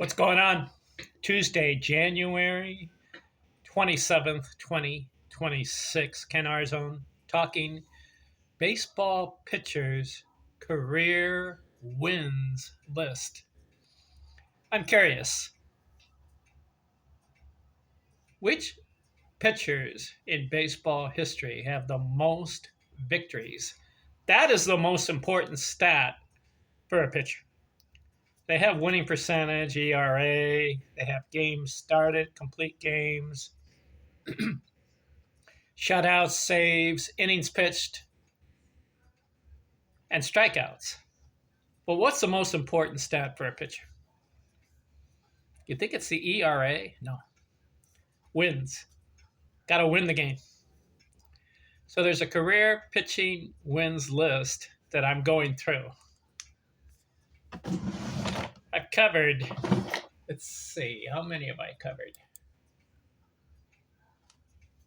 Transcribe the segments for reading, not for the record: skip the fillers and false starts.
What's going on? Tuesday, January 27th, 2026. Ken Arzone talking baseball pitchers' career wins list. I'm curious, which pitchers in baseball history have the most victories? That is the most important stat for a pitcher. They have winning percentage, ERA, they have games started, complete games, shutouts, saves, innings pitched, and strikeouts. Well, what's the most important stat for a pitcher? You think it's the ERA? No. Wins. Got to win the game. So there's a career pitching wins list that I'm going through. I've covered, let's see, how many have I covered?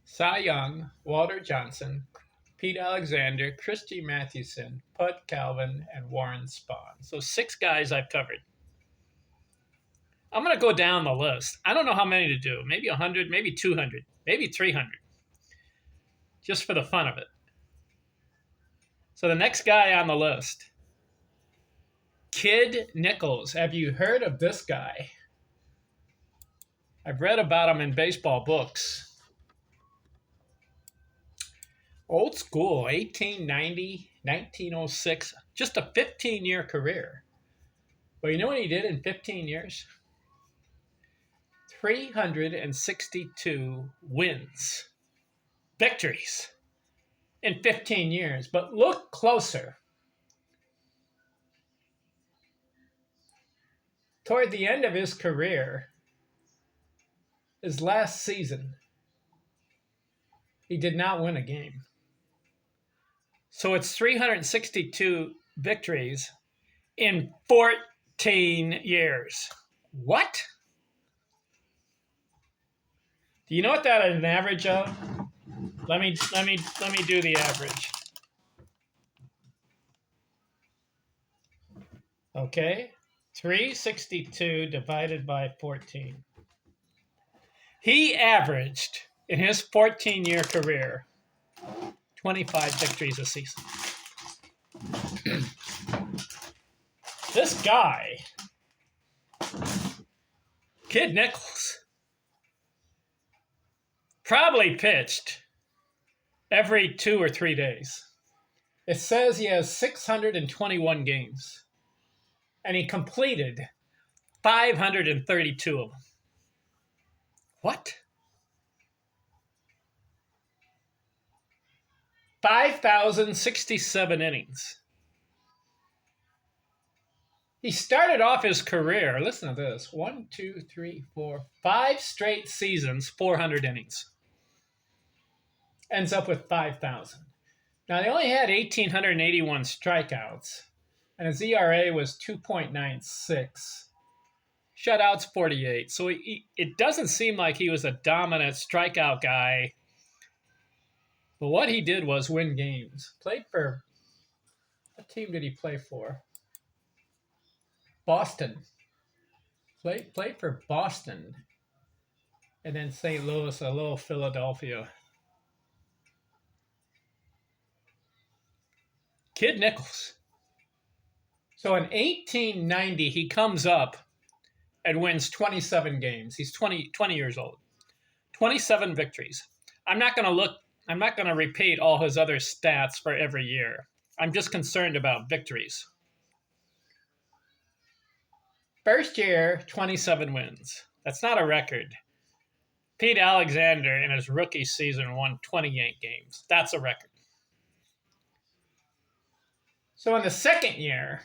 Cy Young, Walter Johnson, Pete Alexander, Christy Mathewson, Bud Calvin, and Warren Spahn. So 6 guys I've covered. I'm going to go down the list. I don't know how many to do. Maybe 100, maybe 200, maybe 300. Just for the fun of it. So the next guy on the list, Kid Nichols. Have you heard of this guy? I've read about him in baseball books. Old school, 1890, 1906, just a 15-year career. But you know what he did in 15 years? 362 wins, victories in 15 years. But look closer. Toward the end of his career, his last season, he did not win a game. So it's 362 victories in 14 years. What? Do you know what that is an average of? Let me do the average. Okay, 362 divided by 14. He averaged in his 14-year career 25 victories a season. This guy, Kid Nichols, probably pitched every 2 or 3 days. It says he has 621 games, and he completed 532 of them. What? 5,067 innings. He started off his career, listen to this, 1, 2, 3, 4, 5 straight seasons, 400 innings. Ends up with 5,000. Now, they only had 1,881 strikeouts, and his ERA was 2.96. Shutouts, 48. So it doesn't seem like he was a dominant strikeout guy. But what he did was win games. Played for, what team did he play for? Boston. Played for Boston. And then St. Louis, a little Philadelphia. Kid Nichols. So in 1890, he comes up and wins 27 games. He's 20 years old. 27 victories. I'm not going to repeat all his other stats for every year. I'm just concerned about victories. First year, 27 wins. That's not a record. Pete Alexander in his rookie season won 28 games. That's a record. So in the second year,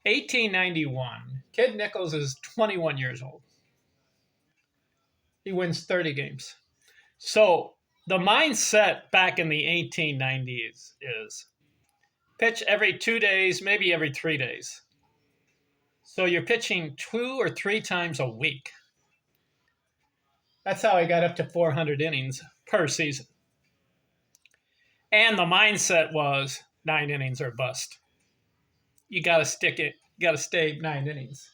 1891, Kid Nichols is 21 years old. He wins 30 games. So the mindset back in the 1890s is pitch every 2 days, maybe every 3 days. So you're pitching 2 or 3 times a week. That's how he got up to 400 innings per season. And the mindset was 9 innings or bust. You got to stick it. You got to stay 9 innings.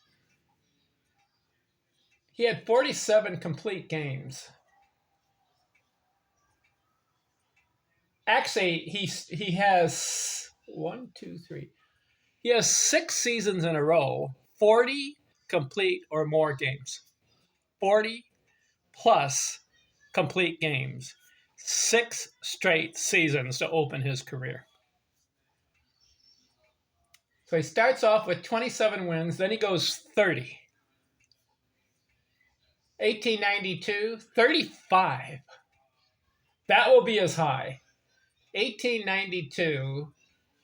He had 47 complete games. Actually, he has one, two, three. He has 6 seasons in a row, 40 complete or more games. 40 plus complete games. 6 straight seasons to open his career. So he starts off with 27 wins, then he goes 30. 1892, 35. That will be his high. 1892,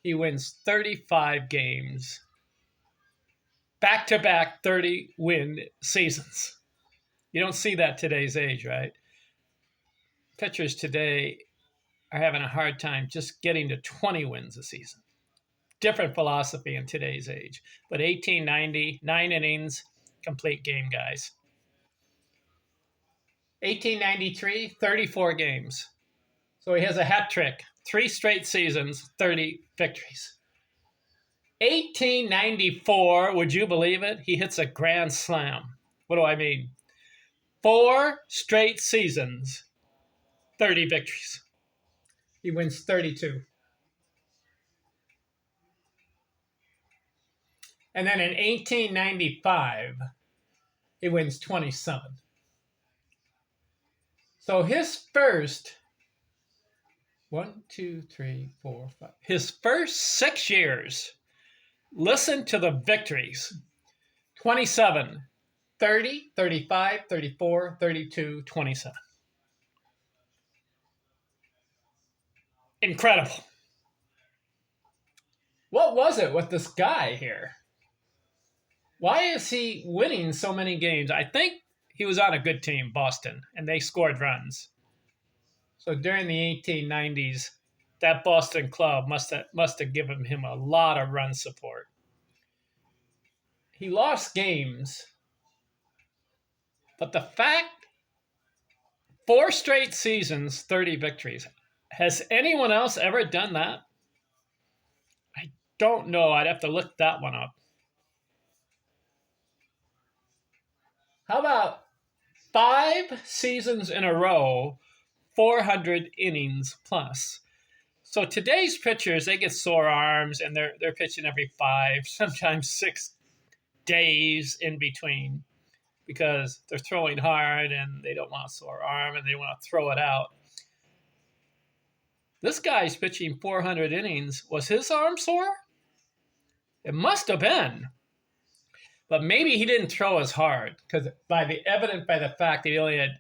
he wins 35 games. Back-to-back 30-win seasons. You don't see that today's age, right? Pitchers today are having a hard time just getting to 20 wins a season. Different philosophy in today's age. But 1890, 9 innings, complete game, guys. 1893, 34 games. So he has a hat trick. 3 straight seasons, 30 victories. 1894, would you believe it? He hits a grand slam. What do I mean? 4 straight seasons, 30 victories. He wins 32. And then in 1895, he wins 27. So his first, 1, 2, 3, 4, 5, his first 6 years, listen to the victories: 27, 30, 35, 34, 32, 27. Incredible. What was it with this guy here? Why is he winning so many games? I think he was on a good team, Boston, and they scored runs. So during the 1890s, that Boston club must have given him a lot of run support. He lost games, but the fact, 4 straight seasons, 30 victories. Has anyone else ever done that? I don't know. I'd have to look that one up. How about 5 seasons in a row, 400 innings plus? So today's pitchers, they get sore arms and they're pitching every 5, sometimes 6 days in between because they're throwing hard and they don't want a sore arm and they want to throw it out. This guy's pitching 400 innings. Was his arm sore? It must have been. But maybe he didn't throw as hard because by the fact that he only had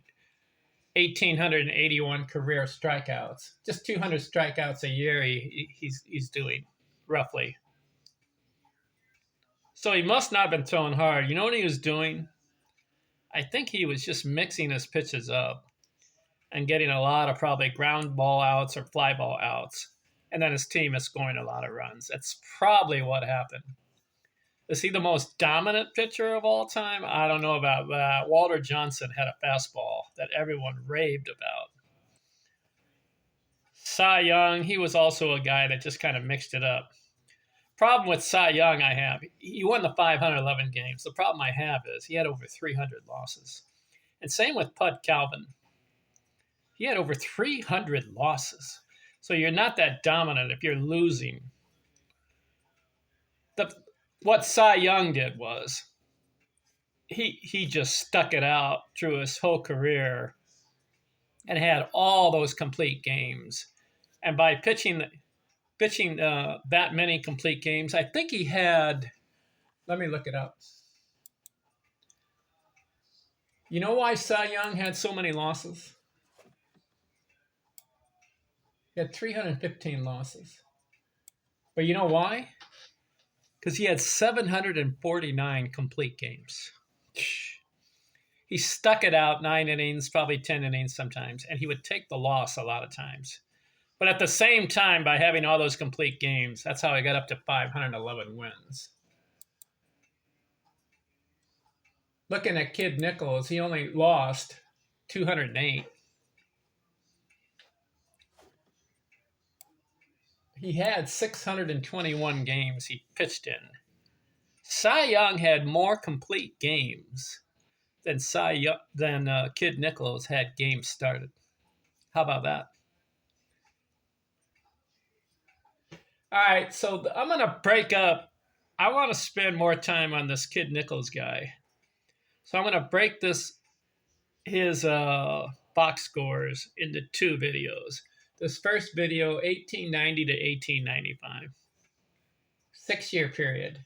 1,881 career strikeouts, just 200 strikeouts a year he's doing, roughly. So he must not have been throwing hard. You know what he was doing? I think he was just mixing his pitches up and getting a lot of probably ground ball outs or fly ball outs. And then his team is scoring a lot of runs. That's probably what happened. Is he the most dominant pitcher of all time? I don't know about that. Walter Johnson had a fastball that everyone raved about. Cy Young, he was also a guy that just kind of mixed it up. Problem with Cy Young I have, he won the 511 games. The problem I have is he had over 300 losses. And same with Pud Calvin. He had over 300 losses. So you're not that dominant if you're losing. What Cy Young did was he just stuck it out through his whole career and had all those complete games. And by pitching that many complete games, I think he had, let me look it up. You know why Cy Young had so many losses? He had 315 losses. But you know why? Because he had 749 complete games. He stuck it out 9 innings, probably 10 innings sometimes, and he would take the loss a lot of times. But at the same time, by having all those complete games, that's how he got up to 511 wins. Looking at Kid Nichols, he only lost 208. He had 621 games he pitched in. Cy Young had more complete games than Kid Nichols had games started. How about that? All right, so I'm gonna break up. I want to spend more time on this Kid Nichols guy, so I'm gonna break this his box scores into two videos. This first video, 1890 to 1895, 6 year period.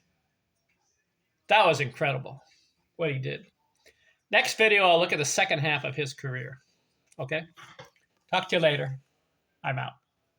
That was incredible what he did. Next video, I'll look at the second half of his career. Okay? Talk to you later. I'm out.